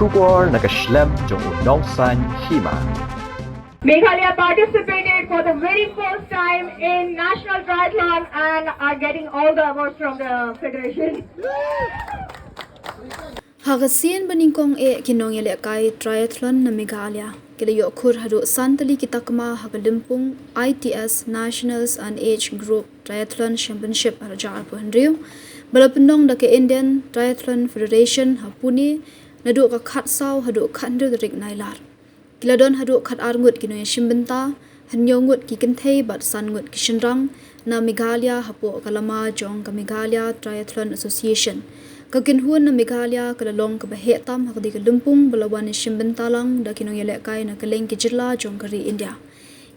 Shubor Nakaslem Jong Nongsan Hima. Meghalaya participated for the very first time in National Triathlon and are getting all the awards from the Federation. Hagasian baningkong ki Nongïalehkai Triathlon na Meghalaya. Kila yokur hadu Tylli ki Takma hagalimpung ITS Nationals and Age Group Triathlon Championship harajar Hapoh. Balapendong da ke Indian Triathlon Federation Hapoh nadu ka khat saw hadu khandu rik nailar. Kila don hadu khat arngut ki noya shimbenta hanyongut ki kentei bat sangut ki shinrang na Meghalaya Hapoh kalama jong ka Meghalaya Triathlon Association. Kakinhuan na Meghalaya kalalong kabahetam hakadi kalumpung balawan ni shimbentalang da Nongïalehkai na kaleng ki jilla jong kari India.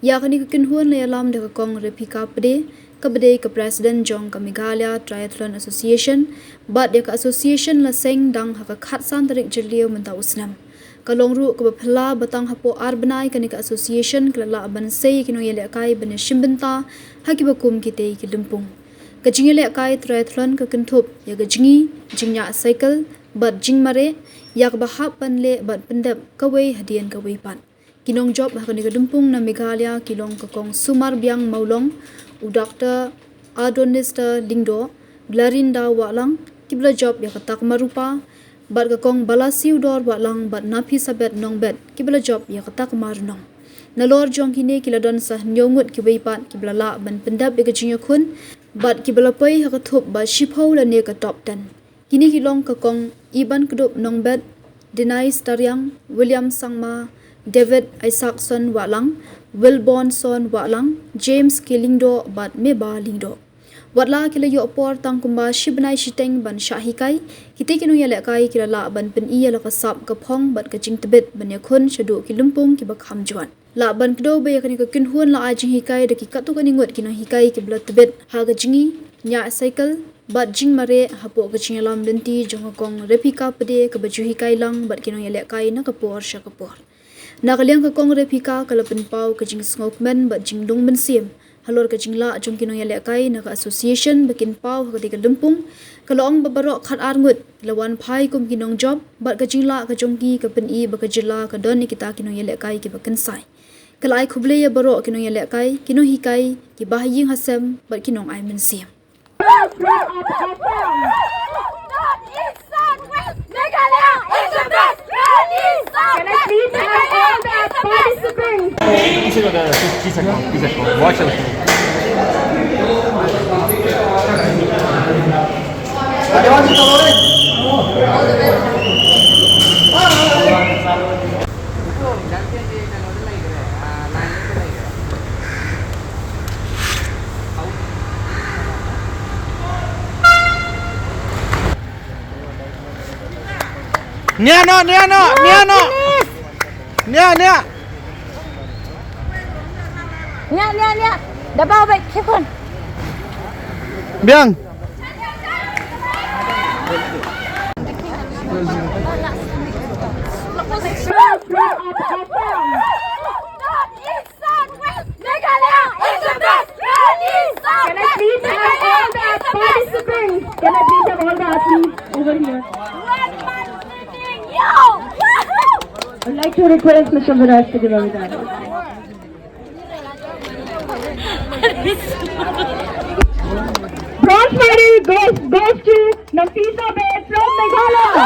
Ya kani kakinhuan na yalam da kakong repika pade kabade ka president jong ka Meghalaya Triathlon Association bat dia ka association la Seng dang haka khatsan tarik jiliu menta usnam. Kalong ru ka baphala batang Hapoh Bnai kani ka association kalala ban sei Nongïalehkai ban shimbenta haki bakum kite ki lumpung. Nongïalehkai Triathlon ka kentup ya gajingi jingnya cycle bat jing mare yak bahap panle bat pendep kawai hadian kawai pan. Kinong job hakani ka lumpung na Meghalaya kilong kakong sumar biang maulong u Dr. Adonista Lingdo Glarinda walang kibla job ya katak marupa bat kakong balasiu dor walang bat napi sabet nongbet kibla job ya katak marunong. Nalor jong kini kila don sah nyongut kibay pan kibla la ban pendap ya gajingya kun bat kibalapai hakatup bat shipho la ne ka top 10. Kini kilong kakong iban kedup nongbet Bnai Staryang William Sangma David Isaacson walang Wilborn Son walang James Kilingdo bat meba lingdo. Watla kila yo por tang kumba shibnai shiteng ban shahikai kite Nongïalehkai kila la ban pen iya la kasap kapong bat kajing tebet ban yakun shadu kilumpung ki bakham juan. La ban kdo be yakani ka kinhuan la ajing hikai da ki katu kaningot kinong hikai ki bla tebet ha gajingi nya cycle bat jing mare Hapoh kaching lam lenti jong kong repika pade ka baju hikai lang bat Nongïalehkai na kapor sha kapor. Nakaliang kakong repika kalapen pau kajing skokmen bat jing dong bensim. Halor kajing la jong Nongïalehkai na ka association bakin pau hakati ka lumpung kalong babarok khat arngut lawan pai kum kinong job bat kajing la ka jongki ka pen I bakajila ka don ni kita Nongïalehkai ki bakan sai. Kalai khuble ya barok Nongïalehkai kinong hikai ki bahaying hasem bat kinong ai mensim. Can I please have all the participants? Nia. Dapat baik, kepon. Biang. Can I please have all the participants? Can I please have all the athletes over here? I'd like to request Mr. Viraj to give a medal. Bronze medal goes to Nafisa Bey from Meghalaya.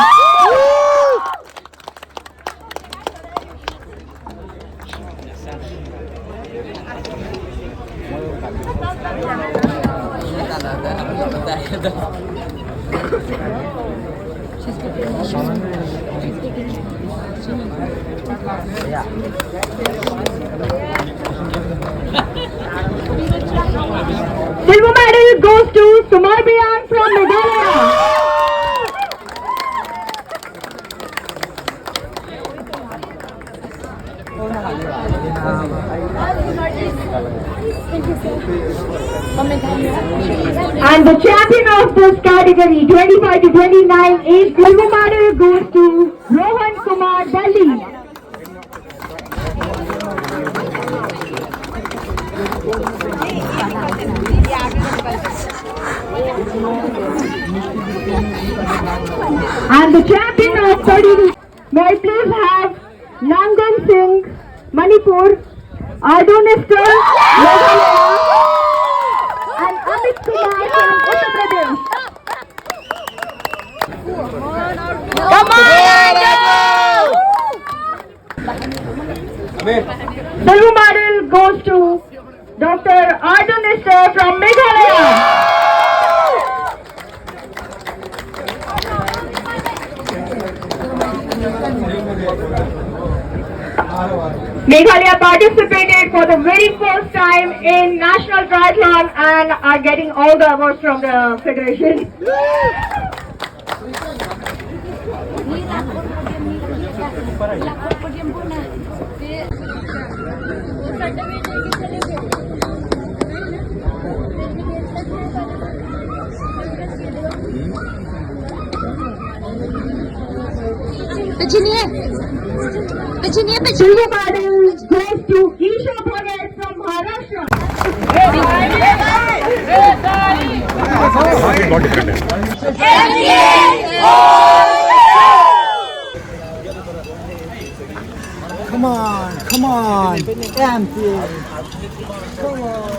Silver medal goes to Sumar Biang from Meghalaya. And the champion of this category, 25 to 29 age group, silver medal goes to Rohan Kumar, Delhi. And the champion of 30 May I please have Seng, Manipur, Ardonester, Meghalaya, and Amit Kumar from Uttar Pradesh. Come on, Silver medal goes to Dr. Ardonester from Meghalaya. Meghalaya participated for the very first time in National Triathlon and are getting all the awards from the federation. Silver medal goes to Isha Bhagat from Maharashtra. Come on, come on. Champion. Come on.